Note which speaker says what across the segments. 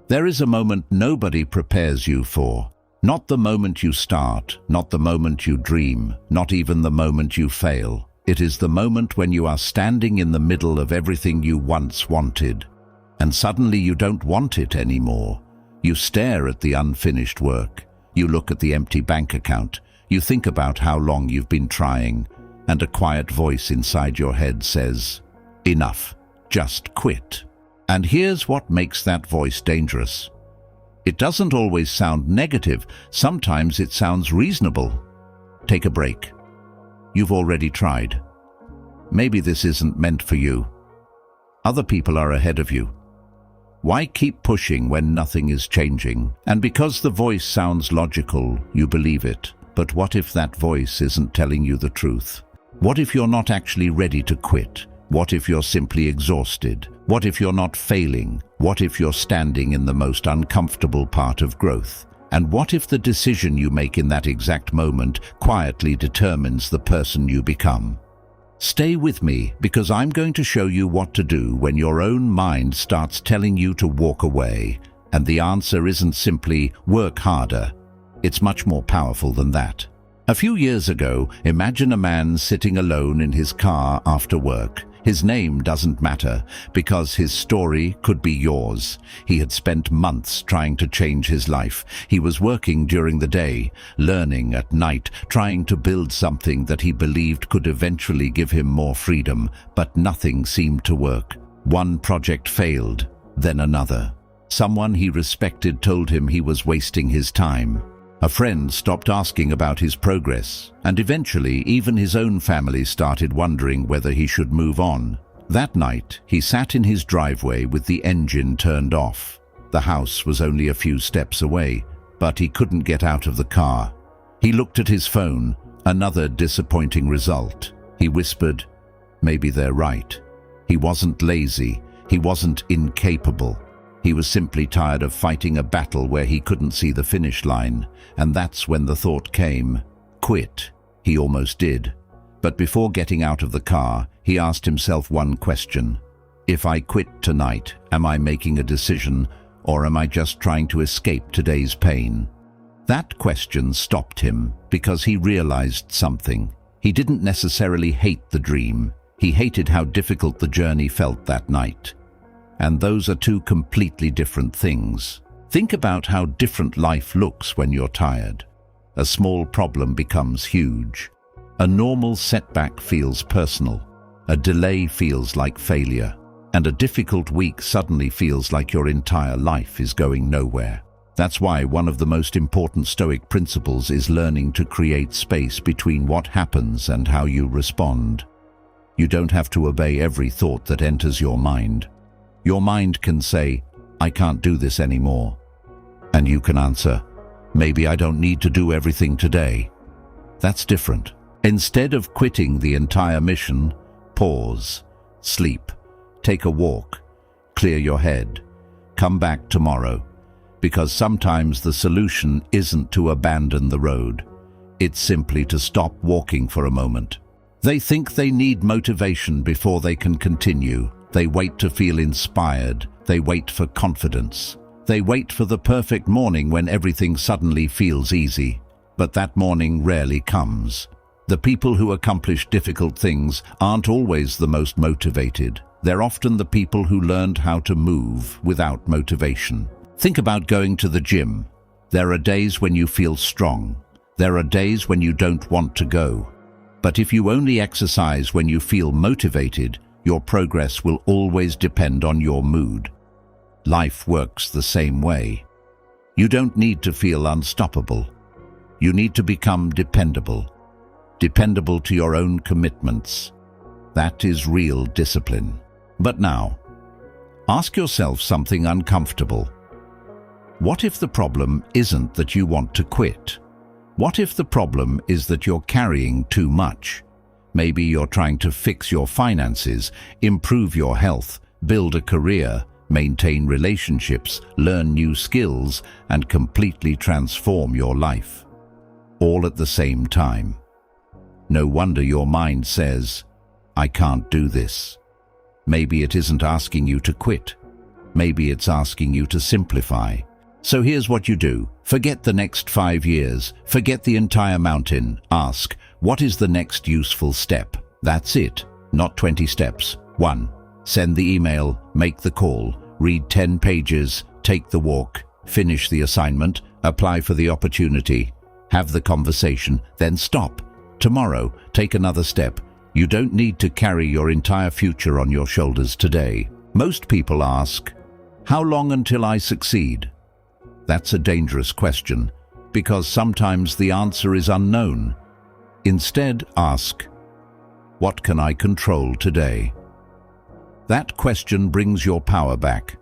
Speaker 1: There is a moment nobody prepares you for. Not the moment you start, not the moment you dream, not even the moment you fail. It is the moment when you are standing in the middle of everything you once wanted. And suddenly you don't want it anymore. You stare at the unfinished work. You look at the empty bank account. You think about how long you've been trying. And a quiet voice inside your head says, "Enough. Just quit." And here's what makes that voice dangerous. It doesn't always sound negative. Sometimes it sounds reasonable. Take a break. You've already tried. Maybe this isn't meant for you. Other people are ahead of you. Why keep pushing when nothing is changing? And because the voice sounds logical, you believe it. But what if that voice isn't telling you the truth? What if you're not actually ready to quit? What if you're simply exhausted? What if you're not failing? What if you're standing in the most uncomfortable part of growth? And what if the decision you make in that exact moment quietly determines the person you become? Stay with me, because I'm going to show you what to do when your own mind starts telling you to walk away. And the answer isn't simply work harder. It's much more powerful than that. A few years ago, imagine a man sitting alone in his car after work. His name doesn't matter, because his story could be yours. He had spent months trying to change his life. He was working during the day, learning at night, trying to build something that he believed could eventually give him more freedom, but nothing seemed to work. One project failed, then another. Someone he respected told him he was wasting his time. A friend stopped asking about his progress, and eventually even his own family started wondering whether he should move on. That night, he sat in his driveway with the engine turned off. The house was only a few steps away, but he couldn't get out of the car. He looked at his phone, another disappointing result. He whispered, "Maybe they're right." He wasn't lazy, he wasn't incapable. He was simply tired of fighting a battle where he couldn't see the finish line. And that's when the thought came, quit. He almost did. But before getting out of the car, he asked himself one question. If I quit tonight, am I making a decision, or am I just trying to escape today's pain? That question stopped him because he realized something. He didn't necessarily hate the dream. He hated how difficult the journey felt that night. And those are two completely different things. Think about how different life looks when you're tired. A small problem becomes huge. A normal setback feels personal. A delay feels like failure. And a difficult week suddenly feels like your entire life is going nowhere. That's why one of the most important Stoic principles is learning to create space between what happens and how you respond. You don't have to obey every thought that enters your mind. Your mind can say, "I can't do this anymore." And you can answer, "Maybe I don't need to do everything today." That's different. Instead of quitting the entire mission, pause, sleep, take a walk, clear your head, come back tomorrow. Because sometimes the solution isn't to abandon the road. It's simply to stop walking for a moment. They think they need motivation before they can continue. They wait to feel inspired. They wait for confidence. They wait for the perfect morning when everything suddenly feels easy. But that morning rarely comes. The people who accomplish difficult things aren't always the most motivated. They're often the people who learned how to move without motivation. Think about going to the gym. There are days when you feel strong. There are days when you don't want to go. But if you only exercise when you feel motivated, your progress will always depend on your mood. Life works the same way. You don't need to feel unstoppable. You need to become dependable. Dependable to your own commitments. That is real discipline. But now, ask yourself something uncomfortable. What if the problem isn't that you want to quit? What if the problem is that you're carrying too much? Maybe you're trying to fix your finances, improve your health, build a career, maintain relationships, learn new skills, and completely transform your life. All at the same time. No wonder your mind says, "I can't do this." Maybe it isn't asking you to quit. Maybe it's asking you to simplify. So here's what you do. Forget the next 5 years. Forget the entire mountain. Ask, what is the next useful step? That's it. Not 20 steps. 1. Send the email, make the call, read 10 pages, take the walk, finish the assignment, apply for the opportunity, have the conversation, then stop. Tomorrow, take another step. You don't need to carry your entire future on your shoulders today. Most people ask, how long until I succeed? That's a dangerous question, because sometimes the answer is unknown. Instead, ask, what can I control today? That question brings your power back.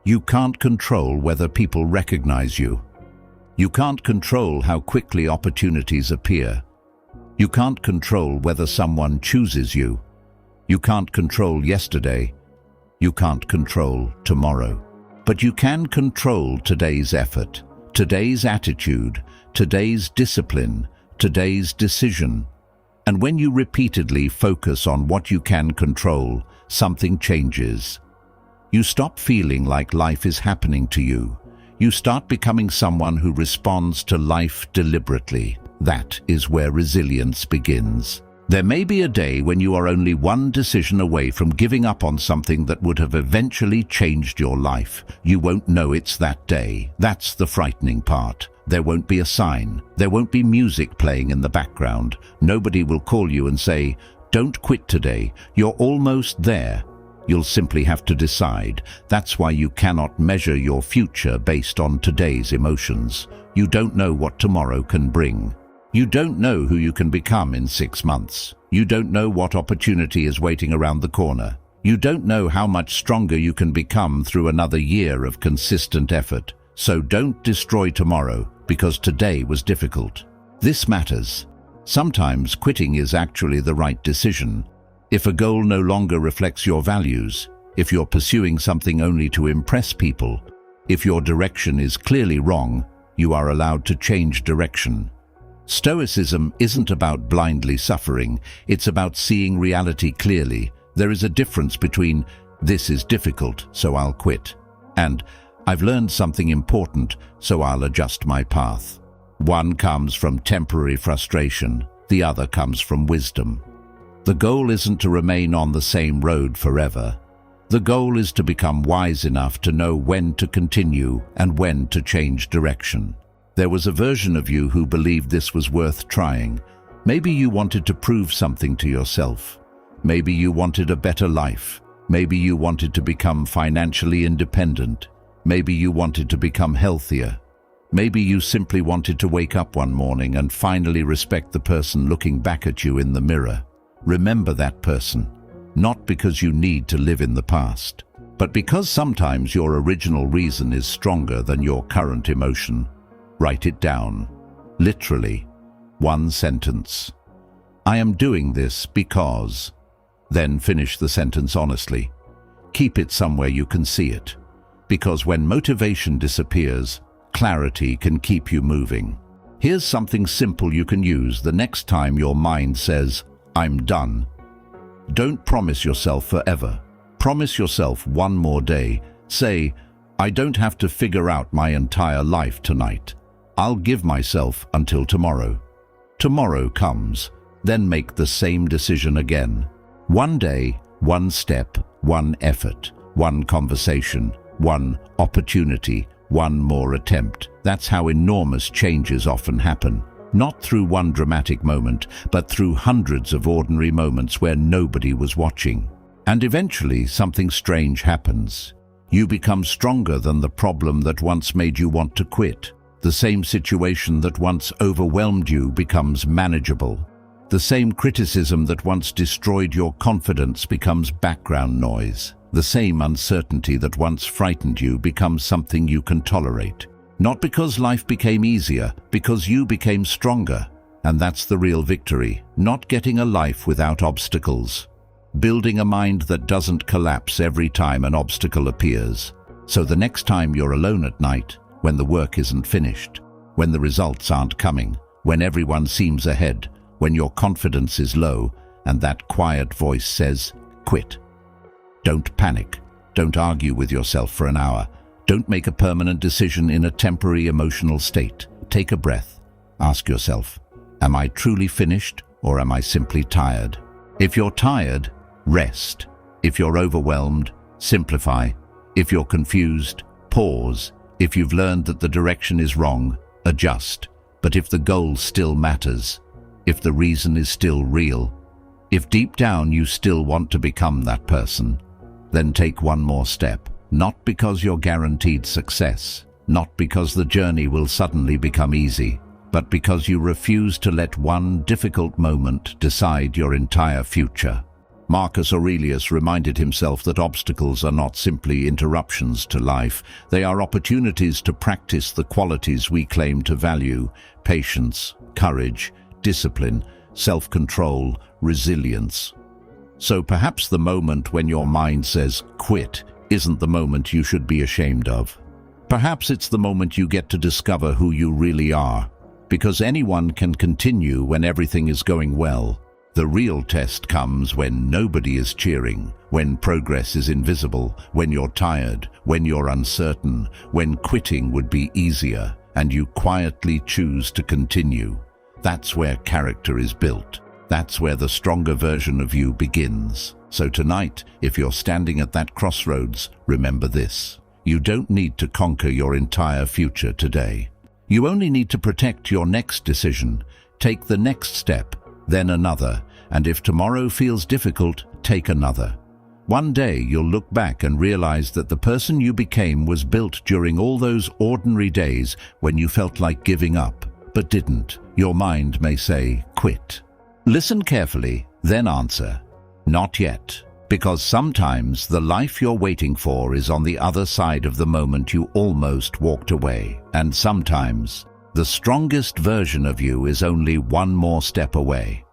Speaker 1: You can't control whether people recognize you. You can't control how quickly opportunities appear. You can't control whether someone chooses you. You can't control yesterday. You can't control tomorrow. But you can control today's effort, today's attitude, today's discipline, today's decision. And when you repeatedly focus on what you can control, something changes. You stop feeling like life is happening to you. You start becoming someone who responds to life deliberately. That is where resilience begins. There may be a day when you are only one decision away from giving up on something that would have eventually changed your life. You won't know it's that day. That's the frightening part. There won't be a sign. There won't be music playing in the background. Nobody will call you and say, don't quit today. You're almost there. You'll simply have to decide. That's why you cannot measure your future based on today's emotions. You don't know what tomorrow can bring. You don't know who you can become in 6 months. You don't know what opportunity is waiting around the corner. You don't know how much stronger you can become through another year of consistent effort. So don't destroy tomorrow because today was difficult. This matters. Sometimes quitting is actually the right decision. If a goal no longer reflects your values, if you're pursuing something only to impress people, if your direction is clearly wrong, you are allowed to change direction. Stoicism isn't about blindly suffering, it's about seeing reality clearly. There is a difference between, this is difficult, so I'll quit, and I've learned something important, so I'll adjust my path. One comes from temporary frustration, the other comes from wisdom. The goal isn't to remain on the same road forever. The goal is to become wise enough to know when to continue and when to change direction. There was a version of you who believed this was worth trying. Maybe you wanted to prove something to yourself. Maybe you wanted a better life. Maybe you wanted to become financially independent. Maybe you wanted to become healthier. Maybe you simply wanted to wake up one morning and finally respect the person looking back at you in the mirror. Remember that person, not because you need to live in the past, but because sometimes your original reason is stronger than your current emotion. Write it down. Literally. One sentence. I am doing this because. Then finish the sentence honestly. Keep it somewhere you can see it. Because when motivation disappears, clarity can keep you moving. Here's something simple you can use the next time your mind says, I'm done. Don't promise yourself forever. Promise yourself one more day. Say, I don't have to figure out my entire life tonight. I'll give myself until tomorrow. Tomorrow comes, then make the same decision again. One day, one step, one effort, one conversation, one opportunity, one more attempt. That's how enormous changes often happen. Not through one dramatic moment, but through hundreds of ordinary moments where nobody was watching. And eventually, something strange happens. You become stronger than the problem that once made you want to quit. The same situation that once overwhelmed you becomes manageable. The same criticism that once destroyed your confidence becomes background noise. The same uncertainty that once frightened you becomes something you can tolerate. Not because life became easier, because you became stronger. And that's the real victory, not getting a life without obstacles. Building a mind that doesn't collapse every time an obstacle appears. So the next time you're alone at night, when the work isn't finished, when the results aren't coming, when everyone seems ahead, when your confidence is low, and that quiet voice says, quit. Don't panic. Don't argue with yourself for an hour. Don't make a permanent decision in a temporary emotional state. Take a breath. Ask yourself, am I truly finished or am I simply tired? If you're tired, rest. If you're overwhelmed, simplify. If you're confused, pause. If you've learned that the direction is wrong, adjust. But if the goal still matters, if the reason is still real, if deep down you still want to become that person, then take one more step. Not because you're guaranteed success, not because the journey will suddenly become easy, but because you refuse to let one difficult moment decide your entire future. Marcus Aurelius reminded himself that obstacles are not simply interruptions to life. They are opportunities to practice the qualities we claim to value: patience, courage, discipline, self-control, resilience. So perhaps the moment when your mind says quit isn't the moment you should be ashamed of. Perhaps it's the moment you get to discover who you really are, because anyone can continue when everything is going well. The real test comes when nobody is cheering, when progress is invisible, when you're tired, when you're uncertain, when quitting would be easier, and you quietly choose to continue. That's where character is built. That's where the stronger version of you begins. So tonight, if you're standing at that crossroads, remember this. You don't need to conquer your entire future today. You only need to protect your next decision. Take the next step, then another, and if tomorrow feels difficult, take another. One day you'll look back and realize that the person you became was built during all those ordinary days when you felt like giving up, but didn't. Your mind may say, quit. Listen carefully, then answer, not yet. Because sometimes the life you're waiting for is on the other side of the moment you almost walked away. And sometimes the strongest version of you is only one more step away.